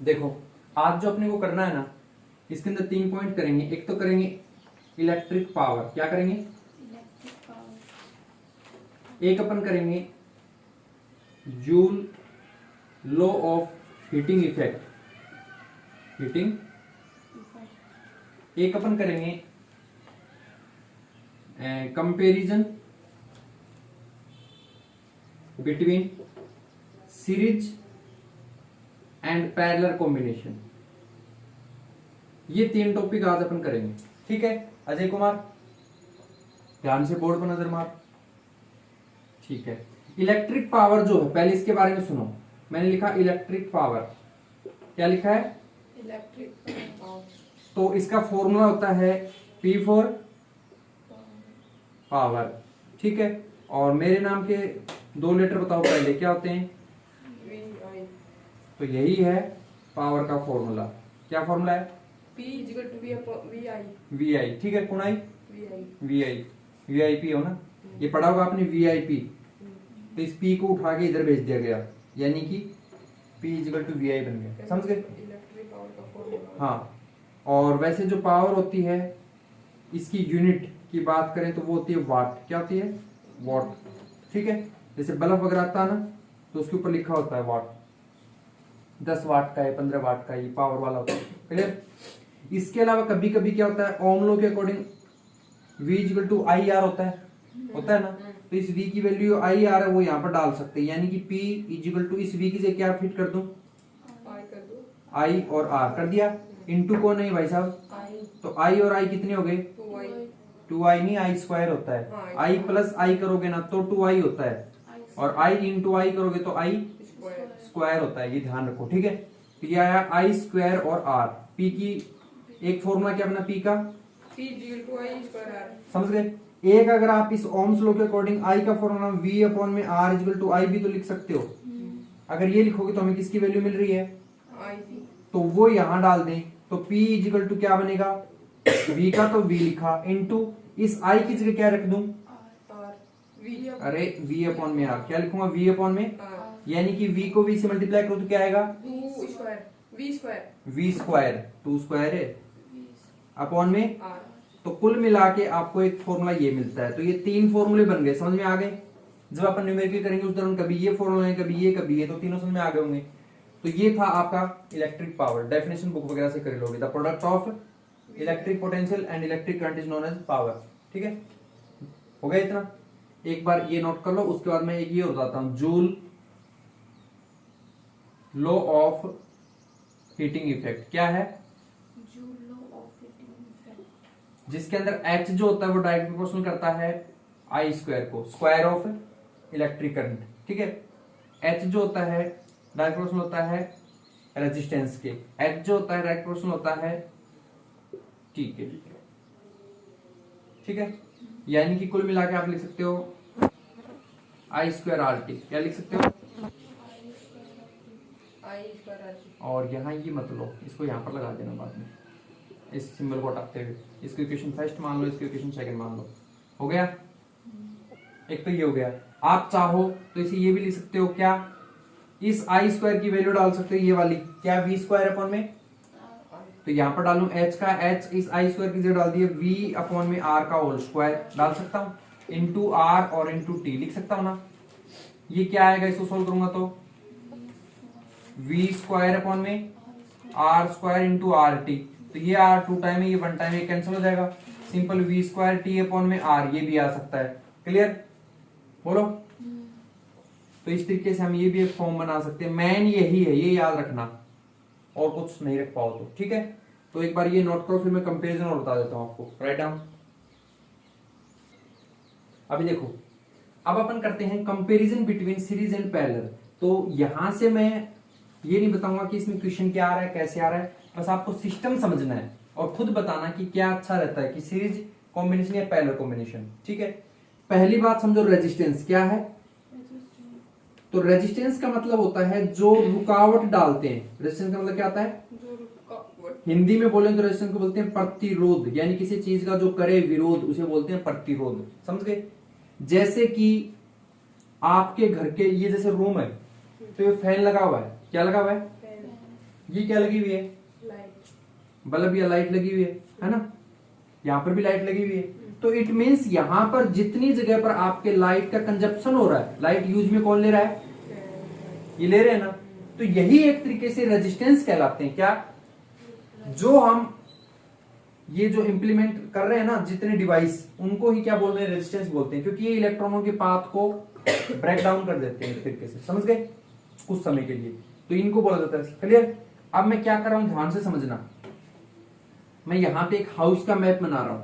देखो आज जो अपने को करना है ना, इसके अंदर 3 पॉइंट करेंगे। एक तो करेंगे इलेक्ट्रिक पावर, क्या करेंगे? Electric power. एक अपन करेंगे joule law of heating effect, heating. एक अपन करेंगे comparison between series and parallel combination. ये 3 टॉपिक आज अपन करेंगे, ठीक है अजय कुमार? ध्यान से बोर्ड पर नजर मार। ठीक है, इलेक्ट्रिक पावर जो है, पहले इसके बारे में सुनो। मैंने लिखा इलेक्ट्रिक पावर, क्या लिखा है? Electric power. तो इसका फॉर्मूला होता है P फॉर पावर, ठीक है। और मेरे नाम के 2 लेटर बताओ पहले क्या होते हैं? VI। तो यही है पावर का फॉर्मूला। क्या फॉर्मूला है? P equal to VI। VI, ठीक है। कौन आई? VI। VIP हो ना, ये पढ़ा होगा आपने VIP। तो इस P को उठा के इधर भेज दिया गया, यानी कि P इक्वल टू VI बन गया। समझ गए? इलेक्ट्रिक पावर का फॉर्मूला। हाँ, और वैसे जो पावर होती है इसकी यूनिट की बात करें तो वो होती है वाट। क्या होती है? वाट, ठीक है। जैसे बल्ब वगैरह आता है ना, तो उसके ऊपर लिखा होता है वाट। 10 वाट का है, 15 वाट का, ये पावर वाला होता है। क्लियर? इसके अलावा कभी कभी क्या होता है, ओम लॉ के according V equal to IR होता है ना। तो इस V की वैल्यू IR है, वो यहाँ पर डाल सकते हैं, यानी कि P इक्वल टू इस V की जगह क्या फिट कर दूं? I और R कर दिया। इनटू कौन है भाई साहब? तो I और I कितने हो गए? 2I नहीं, I स्क्वायर होता है। I प्लस I करोगे ना तो 2I होता है, और I इंटू I करोगे तो I स्क्वायर होता है। ये ध्यान रखो, ठीक है। तो ये आया I स्क्वायर और R। P की एक फॉर्मूला क्या अपना P का? समझ गए? एक अगर आप इस ओम्स लॉ के अकॉर्डिंग I का फॉर्मूला V अपॉन में R इक्वल टू I भी तो लिख सकते हो। अगर ये लिखोगे तो हमें किसकी वैल्यू मिल रही है? तो वो यहां डाल दें, तो P इक्वल टू क्या बनेगा? V का तो V लिखा, इनटू इस I की जगह क्या रख दूं? अरे V अपॉन में R, क्या लिखूंगा? V अपॉन में, यानी कि V को V से मल्टीप्लाई करो तो क्या आएगा? V स्क्वायर, 2 स्क्वायर है अपॉन में। तो कुल मिला के आपको एक फॉर्मूला ये मिलता है। तो ये 3 फॉर्मूले बन गए, समझ में आ गए? जब अपन न्यूमेरिकल करेंगे उस दौरान कभी ये फॉर्मूला है, कभी ये, तो तीनों समझ में आ गए होंगे। तो ये था आपका इलेक्ट्रिक पावर। डेफिनेशन बुक वगैरह से कर लोगे। The product of electric potential and electric current is known as power, ठीक है। हो गया इतना? एक बार ये नोट कर लो, उसके बाद मैं एक ये बताता हूं, joule law of heating effect. क्या है? जिसके अंदर H जो होता है वो डायरेक्ट प्रोपोर्शनल करता है I स्क्वायर को, स्क्वायर ऑफ इलेक्ट्रिक करंट, ठीक है। H जो होता है डायरेक्ट प्रोपोर्शनल होता है रेजिस्टेंस के, H जो होता है डायरेक्ट प्रोपोर्शनल होता है T के, ठीक है। यानी कि कुल मिला के आप लिख सकते हो I स्क्वायर RT। क्या लिख सकते हो? और यहाँ ये मत लो, इसको यहाँ पर लगा देना बाद में, इस सिंबल को हटाते हुए। इसको इक्वेशन फर्स्ट मान लो, इसको इक्वेशन सेकंड मान लो। हो गया? एक तो ये हो गया। आप चाहो तो इसे ये भी लिख सकते हो, क्या? इस I स्क्वायर की वैल्यू डाल सकते हो, ये वाली, क्या? V स्क्वायर अपॉन में, तो यहाँ पर डालूं H का, H इस I स्क्वायर की जगह डाल दिए, V अपॉन में R का होल स्क्वायर डाल सकता हूँ, इंटू R और इंटू T लिख सकता हूँ ना। ये क्या आएगा इसको सोल्व करूंगा तो V स्क्वायर अपॉन में R स्क्वायर इंटू RT। तो ये R 2 टाइम है, ये 1 टाइम है, कैंसिल हो जाएगा। Simple V square T upon में R, ये भी आ सकता है। क्लियर? बोलो। तो इस तरीके से हम ये भी एक फॉर्म बना सकते हैं। मैन यही है, ये याद रखना, और कुछ नहीं रख पाओ तो, ठीक है। तो एक बार ये नोट करो, फिर मैं कंपेरिजन और बता देता हूं आपको। Write down. अभी देखो, अब अपन करते हैं comparison between series and parallel. तो यहां से मैं ये नहीं बताऊंगा कि इसमें क्वेश्चन क्या आ रहा है, कैसे आ रहा है, बस आपको सिस्टम समझना है और खुद बताना कि क्या अच्छा रहता है, कि सीरीज कॉम्बिनेशन या पैरेलल कॉम्बिनेशन, ठीक है। पहली बात समझो, रेजिस्टेंस क्या है? तो रेजिस्टेंस का मतलब होता है जो रुकावट डालते हैं। रेजिस्टेंस का मतलब क्या होता है? हिंदी में बोले तो रेजिस्टेंस को बोलते हैं प्रतिरोध, यानी किसी चीज का जो करे विरोध उसे बोलते हैं प्रतिरोध। समझ गए? जैसे कि आपके घर के ये जैसे रूम है, तो ये फैन लगा हुआ है, क्या लगा हुआ है? ये क्या लगी हुई है, लाइट। बल्ब या लाइट लगी हुई है ना, यहाँ पर भी लाइट लगी हुई है। तो इट मीन्स यहाँ पर जितनी जगह पर आपके लाइट का कंजप्शन हो रहा है, लाइट यूज में कौन ले रहा है, ये ले रहे हैं ना। तो यही एक तरीके से रेजिस्टेंस कहलाते हैं। क्या, जो हम ये जो इंप्लीमेंट कर रहे हैं ना जितने डिवाइस, उनको ही क्या बोल रहे हैं, रेजिस्टेंस बोलते हैं, क्योंकि ये इलेक्ट्रॉनों के पाथ को ब्रेक डाउन कर देते हैं एक तरीके से, समझ गए, कुछ समय के लिए। तो इनको बोला जाता है। क्लियर। अब मैं क्या कर रहा हूं, ध्यान से समझना। मैं यहां पे एक हाउस का मैप बना रहा हूं।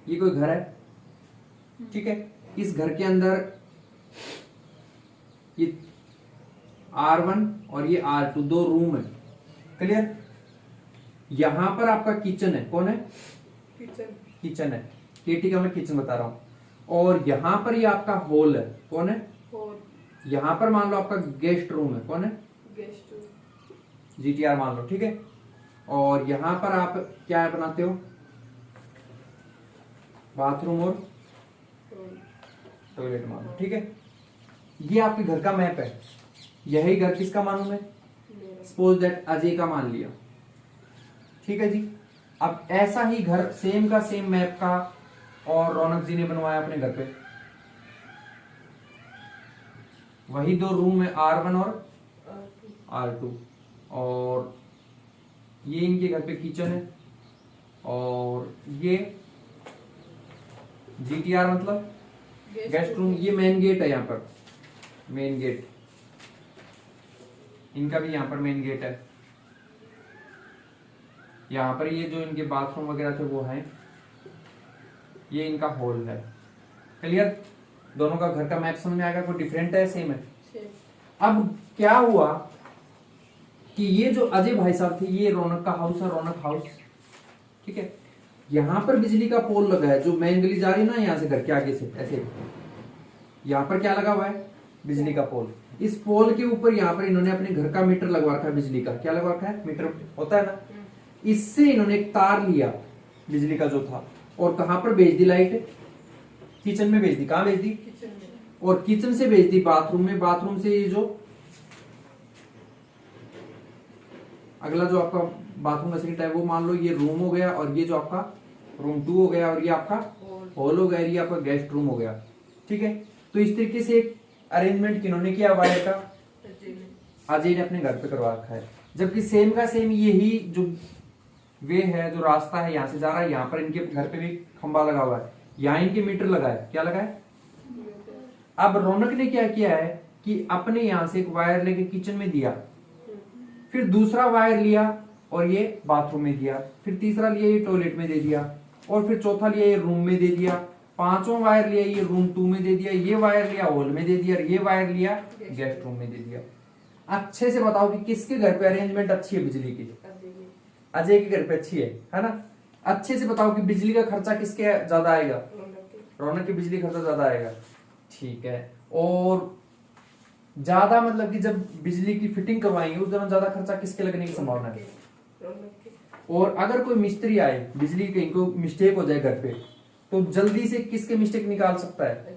ये कोई घर है, ठीक है। इस घर के अंदर ये R1 और ये R2 दो रूम है। क्लियर। यहां पर आपका किचन है, कौन है, किचन। किचन है, केटी का मैं किचन बता रहा हूं। और यहां पर ये आपका हॉल है, कौन है, हॉल। यहां पर मान लो आपका गेस्ट रूम है, कौन है, गेस्ट रूम। GTR मान लो, ठीक है। और यहां पर आप क्या बनाते हो, बाथरूम और टॉयलेट मान लो, ठीक है। ये आपके घर का मैप है। यही घर किसका मानू मैं, सपोज दैट अजय का मान लिया, ठीक है जी। अब ऐसा ही घर सेम का सेम मैप का और रौनक जी ने बनवाया अपने घर पे। वही दो रूम है, R1 और R2। और ये इनके घर पे किचन है। और ये GTR मतलब गेस्ट रूम। ये मेन गेट है, यहाँ पर मेन गेट, इनका भी यहाँ पर मेन गेट है। यहाँ पर ये जो इनके बाथरूम वगैरह थे वो हैं। ये इनका हॉल है। क्लियर। दोनों का घर का मैप समझ में आएगा, कोई डिफरेंट है, सेम है। अब क्या हुआ कि ये जो अजय भाई साहब थे, ये रौनक का हाउस है, रौनक हाउस, ठीक है। यहां पर बिजली का पोल लगा है, जो मेन गली जा रही है ना यहाँ से घर के आगे से, ऐसे यहाँ पर क्या लगा हुआ है, बिजली का पोल। इस पोल के ऊपर यहाँ पर इन्होंने अपने घर का मीटर लगवा रखा है, बिजली का क्या लगवा रखा है, मीटर होता है ना। इससे इन्होंने एक तार लिया बिजली का जो था, और कहां पर भेज दी लाइट, किचन में भेज दी। कहां भेज दी, किचन में। और किचन से भेज दी बाथरूम में। बाथरूम से ये जो अगला जो आपका बाथरूम का सेट है वो मान लो ये रूम हो गया, और ये जो आपका रूम 2 हो गया, और ये आपका हॉल हो गया, ये आपका गेस्ट रूम हो गया, ठीक है। तो इस तरीके से एक अरेंजमेंट किन्होंने किया वायर का, अजय ने अपने घर पे करवा रखा है। जबकि सेम का सेम यही जो वे है, जो रास्ता है यहाँ से जा रहा है, यहाँ पर इनके घर पे भी खंबा लगा हुआ है, यहाँ इनके मीटर लगा है, क्या लगा है। अब रौनक ने क्या किया है कि अपने यहाँ से एक वायर लेके किचन में दिया, फिर दूसरा वायर लिया और ये बाथरूम में दिया, फिर तीसरा लिया ये टॉयलेट में दे दिया, और फिर चौथा लिया ये रूम में दे दिया, पांचवा वायर लिया ये रूम 2 में दे दिया, ये वायर लिया हॉल में दे दिया, और ये वायर लिया गेस्ट रूम में दे दिया। अच्छे से बताओ कि किसके घर पे अरेंजमेंट अच्छी है बिजली की, अजय के घर पे अच्छी है ना। अच्छे से बताओ कि बिजली का खर्चा किसके ज्यादा आएगा, रौनक की बिजली खर्चा ज्यादा आएगा, ठीक है। और ज्यादा मतलब कि जब बिजली की फिटिंग करवाएंगे उस दौरान ज्यादा खर्चा किसके लगने की संभावना है। और अगर कोई मिस्त्री आए, बिजली कहीं को मिस्टेक हो जाए घर पे, तो जल्दी से किसके मिस्टेक निकाल सकता है।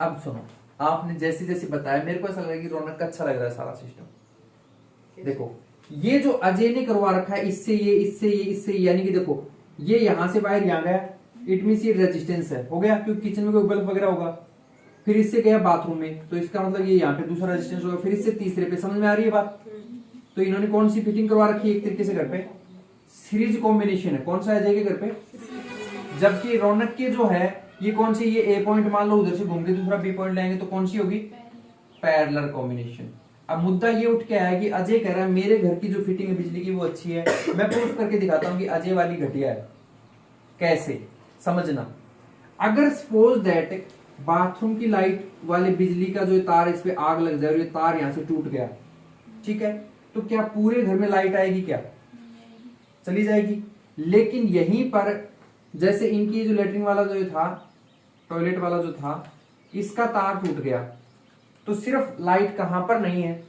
अब सुनो, आपने जैसे जैसे बताया मेरे को ऐसा लगा कि रौनक का अच्छा लग रहा है सारा सिस्टम। देखो ये जो अजय ने करवा रखा है, इससे ये, इससे ये, इससे ये, यानी कि देखो ये यहां से वायर यहां गया, इट मीन ये रेजिस्टेंस है, हो गया, क्योंकि किचन में कोई बल्ब वगैरह होगा। फिर इससे गया बाथरूम में, तो इसका मतलब ये यहाँ पे दूसरा रेजिस्टेंस होगा, फिर इससे तीसरे पे। समझ में आ रही है बात। तो इन्होंने कौन सी फिटिंग करवा रखी है एक तरीके से घर पे, सीरीज कॉम्बिनेशन है। कौन सा अजय के घर पे, जबकि रौनक के जो है ये कौन सी, ये ए पॉइंट मान लो, उधर से घूम के दूसरा बी पॉइंट लेंगे तो कौन सी होगी, पैरेलल कॉम्बिनेशन। अब मुद्दा ये उठ के आया कि अजय कह रहा है मेरे घर की जो फिटिंग है बिजली की वो अच्छी है, मैं प्रूफ करके दिखाता हूं कि अजय वाली घटिया है। कैसे समझना, अगर सपोज दैट बाथरूम की लाइट वाले बिजली का जो तार इस पे आग लग जाए और ये तार यहां से टूट गया, ठीक है, तो क्या पूरे घर में लाइट आएगी, क्या चली जाएगी। लेकिन यहीं पर जैसे इनकी जो लेटरिन वाला जो था, टॉयलेट वाला जो था, इसका तार टूट गया, तो सिर्फ लाइट कहां पर नहीं है,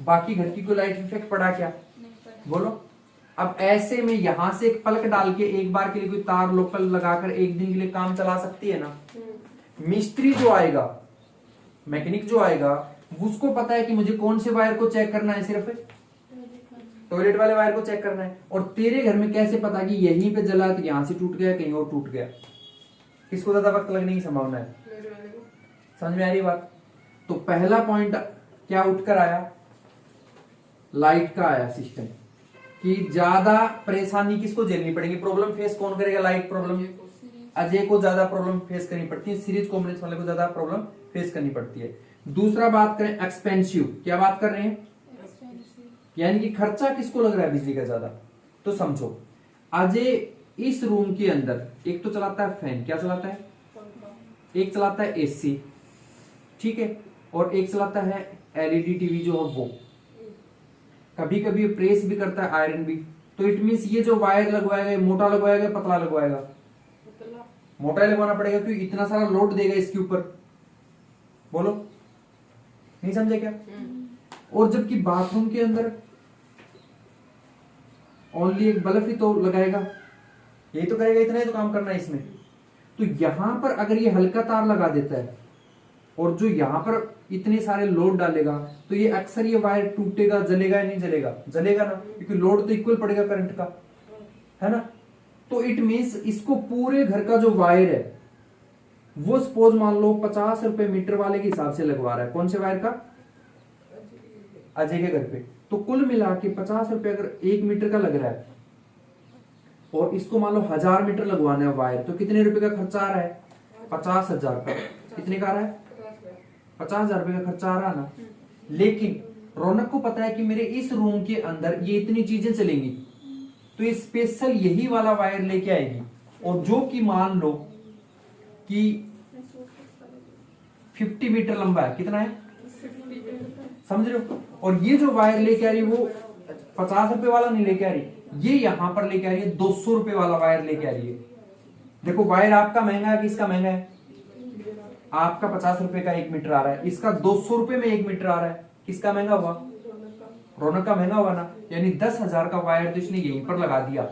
बाकी घर की कोई लाइट इफेक्ट पड़ा क्या, बोलो। अब ऐसे में यहां से एक पलक डाल के एक बार के लिए कोई तार लोकल लगाकर एक दिन के लिए काम चला सकती है ना। मिस्त्री जो आएगा, मैकेनिक जो आएगा, उसको पता है कि मुझे कौन से वायर को चेक करना है, सिर्फ टॉयलेट वाले वायर को चेक करना है। और तेरे घर में कैसे पता कि यहीं पे जला तो यहां से टूट गया कहीं और टूट गया? किसको ज्यादा वक्त लगने की संभावना है? मेरे वाले को। समझ में आ रही बात? तो पहला पॉइंट क्या उठकर आया? लाइट का आया सिस्टम कि ज्यादा परेशानी किसको झेलनी पड़ेगी, प्रॉब्लम फेस कौन करेगा? लाइट प्रॉब्लम अजय को ज्यादा प्रॉब्लम फेस करनी पड़ती है, सीरीज कॉम्बिनेशन वाले को ज्यादा प्रॉब्लम फेस करनी पड़ती है। दूसरा बात करें एक्सपेंसिव, क्या बात कर रहे हैं? यानी कि खर्चा किसको लग रहा है बिजली का ज्यादा? तो समझो अजय इस रूम के अंदर एक तो चलाता है फैन, क्या चलाता है? एक चलाता है एसी, ठीक है, और एक चलाता है एलईडी टीवी जो है वो, कभी कभी प्रेस भी करता है, आयरन भी। तो इट मींस ये जो वायर लगवाएगा मोटा लगवाएगा पतला लगवाएगा? मोटा ही लगवाना पड़ेगा क्योंकि इतना सारा लोड देगा इसके ऊपर। बोलो, नहीं समझे क्या? और जबकि बाथरूम के अंदर ओनली एक बल्ब ही तो लगाएगा, यही तो करेगा, इतना ही तो काम करना है इसमें। तो यहां पर अगर ये हल्का तार लगा देता है और जो यहां पर इतने सारे लोड डालेगा तो ये अक्सर ये वायर टूटेगा, जलेगा या नहीं जलेगा? जलेगा ना, क्योंकि लोड तो इक्वल पड़ेगा करंट का, है ना। तो इट मींस इसको पूरे घर का जो वायर है वो सपोज मान लो 50 रुपए मीटर वाले के हिसाब से लगवा रहा है। कौन से वायर का? अजय के घर पे। तो कुल मिला के 50 रुपए अगर 1 मीटर का लग रहा है और इसको मान लो 1000 मीटर लगवाना है वायर, तो कितने रुपए का खर्चा आ रहा है? 50,000 का। कितने का आ रहा है? 50,000 रुपए का खर्चा आ रहा है ना। लेकिन रौनक को पता है कि मेरे इस रूम के अंदर ये इतनी चीजें चलेंगी, तो ये स्पेशल यही वाला वायर लेके आएगी, और जो कि मान लो कि 50 मीटर लंबा है। कितना है? समझ रहे हो? और ये जो वायर लेके आ रही वो 50 रुपए वाला नहीं लेके आ रही, ये यहां पर लेके आ रही है 200 रुपए वाला वायर लेके आ रही है। देखो वायर आपका महंगा है कि इसका महंगा है? आपका 50 रुपए का 1 मीटर आ रहा है, इसका 200 रुपए में 1 मीटर आ रहा है। किसका महंगा हुआ? रौनक का महंगा हुआ ना। यानी 10,000 का वायर तो इसने यहीं पर लगा दिया,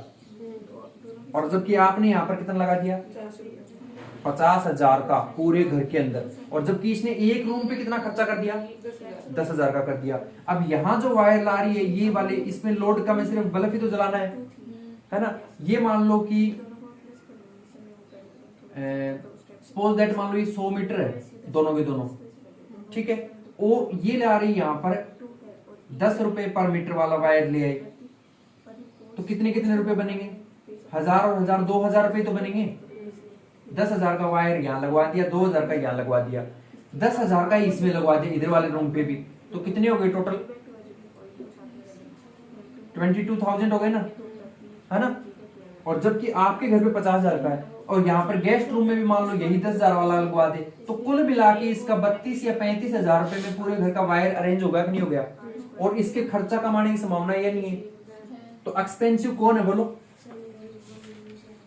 और जबकि आपने यहां पर कितना लगा दिया? 50,000 का पूरे घर के अंदर। और जबकि इसने एक रूम पे कितना खर्चा कर दिया? 10,000 का कर दिया। अब यहाँ जो वायर ला रही है ये वाले, इसमें लोड कम है, सिर्फ बल्ब ही तो जलाना है ना। ये मान लो कि सपोज दैट मान लो ये 100 मीटर है दोनों के दोनों, ठीक है। और ये ला रही यहाँ पर 10 रुपए पर मीटर वाला वायर ले आई, तो कितने कितने रुपए बनेंगे? 1000 और 1000 2000 रुपए तो बनेंगे। 10,000 का वायर यहाँ लगवा दिया, 2000 का यहाँ लगवा दिया, 10,000 का इसमें लगवा दिया इधर वाले रूम पे भी, तो कितने हो गए टोटल? 22,000 हो गए ना, है ना। और जबकि आपके घर पे 50,000 का है और यहाँ पर गेस्ट रूम में भी मान लो यही 10,000 वाला लगवा दे, तो कुल मिला के इसका 32 या 35,000 रुपए में पूरे घर का वायर अरेंज होगा कि नहीं हो गया? और इसके खर्चा कमाने की संभावना या नहीं है? तो एक्सपेंसिव कौन है बोलो?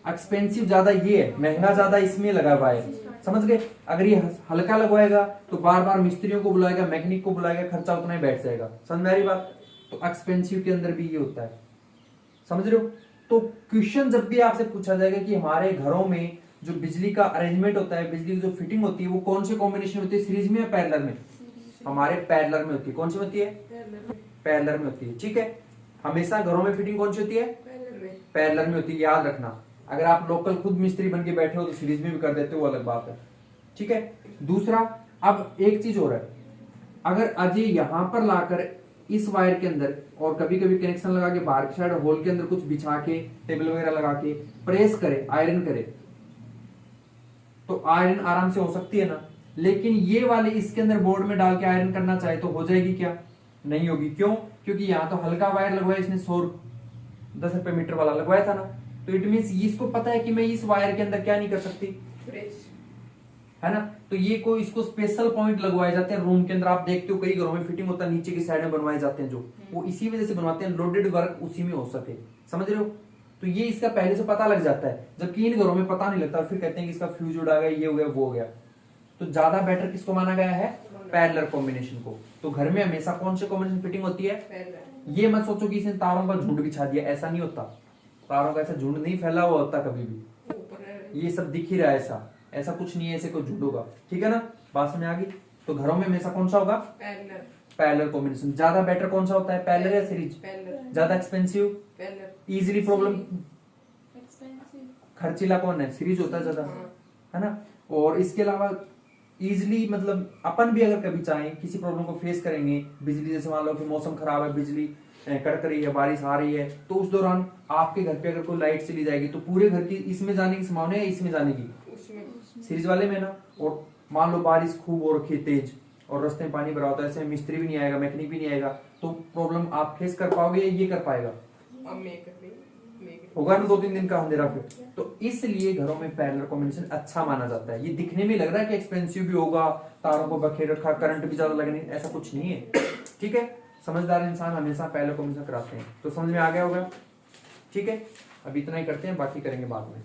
एक्सपेंसिव ज्यादा ये है, महंगा ज्यादा इसमें लगा हुआ है। समझ गए? अगर ये हल्का लगवाएगा तो बार बार मिस्त्रियों को बुलाएगा, मैकेनिक को बुलाएगा, खर्चा उतना ही बैठ जाएगा। समझ में आ रही बात? तो एक्सपेंसिव के अंदर भी ये होता है, समझ रहे हो? तो क्वेश्चन जब भी आपसे पूछा जाएगा कि हमारे घरों में जो बिजली का अरेंजमेंट होता है, बिजली की जो फिटिंग होती है, वो कौन से कॉम्बिनेशन होती है, सीरीज में या पैरेलल में? हमारे पैरेलल में होती है। कौन सी होती है? पैरेलल में होती है, ठीक है। हमेशा घरों में फिटिंग कौन सी होती है? पैरेलल में होती है, याद रखना। अगर आप लोकल खुद मिस्त्री बन के बैठे हो तो सीरीज में भी कर देते हो, वो अलग बात है, ठीक है। दूसरा, अब एक चीज हो रहा है, अगर अजय यहां पर लाकर इस वायर के अंदर और कभी कभी कनेक्शन लगा के बाहर की साइड होल के अंदर कुछ बिछा के टेबल वगैरह लगा के प्रेस करे, आयरन करे, तो आयरन आराम से हो सकती है ना। लेकिन ये वाले इसके अंदर बोर्ड में डाल के आयरन करना चाहे तो हो जाएगी क्या? नहीं होगी। क्यों? क्योंकि यहाँ तो हल्का वायर लगवाया इसने, 10 रुपए मीटर वाला लगवाया था ना। तो इट मींस इसको पता है कि मैं इस वायर के अंदर क्या नहीं कर सकती, है ना। तो ये कोई इसको स्पेशल पॉइंट लगवाए जाते हैं रूम के अंदर। आप देखते हो कई घरों में फिटिंग होता है, नीचे की साइड में बनवाए जाते हैं, जो वो इसी वजह से बनवाते हैं, लोडेड वर्क उसी में हो सके। समझ रहे हो? तो ये इसका पहले से पता लग जाता है, जबकि इन घरों में पता नहीं लगता, फिर कहते हैं कि इसका फ्यूज उड़ा गया, ये हो गया, वो हो गया। तो ज्यादा बेटर किसको माना गया है? पैरेलल कॉम्बिनेशन को। तो घर में हमेशा कौन से कॉम्बिनेशन फिटिंग होती है? ये मत सोचो कि इसने तारों का झुंड बिछा दिया, ऐसा नहीं होता। तारों का ऐसा झुंड नहीं फैला हुआ होता कभी भी, ये सब दिख ही रहा है, ऐसा कुछ नहीं है, ऐसे कोई झुंड होगा, ठीक है ना। बात में आ गई? तो घरों में हमेशा कौन सा होगा? पैरेलल। Parallel combination. ज्यादा बेटर कौन सा होता है, पैरेलल या सीरीज? पैरेलल। ज्यादा expensive, parallel. Easily problem, expensive. खर्चीला कौन है? सीरीज होता है ज्यादा, हाँ। है ना। और इसके अलावा इजीली मतलब अपन भी अगर कभी चाहें किसी प्रॉब्लम को फेस करेंगे, बिजली जैसे मान लो कि मौसम खराब है, बिजली कड़क रही है, बारिश आ रही है, तो उस दौरान आपके घर पे अगर कोई लाइट चली जाएगी तो पूरे घर की इसमें जाने की संभावना है, इसमें जाने की? उसमें। सीरीज वाले में ना। और मान लो बारिश खूब हो रखी है तेज और रास्ते में पानी भरा होता है, ऐसे में मिस्त्री भी नहीं आएगा, मैकेनिक भी नहीं आएगा, तो प्रॉब्लम आप फेस कर पाओगे या ये कर पाएगा? अब मेकअप होगा ना 2-3 दिन का अंधेरा फिर। तो इसलिए घरों में पैरेलल कॉम्बिनेशन अच्छा माना जाता है। ये दिखने में लग रहा है कि एक्सपेंसिव भी होगा, तारों को बखेर रखा, करंट भी ज्यादा लगने, ऐसा कुछ नहीं है, ठीक है। समझदार इंसान हमेशा पैरेलल कॉम्बिनेशन कराते हैं। तो समझ में आ गया होगा, ठीक है। अब इतना ही करते हैं, बाकी करेंगे बाद में।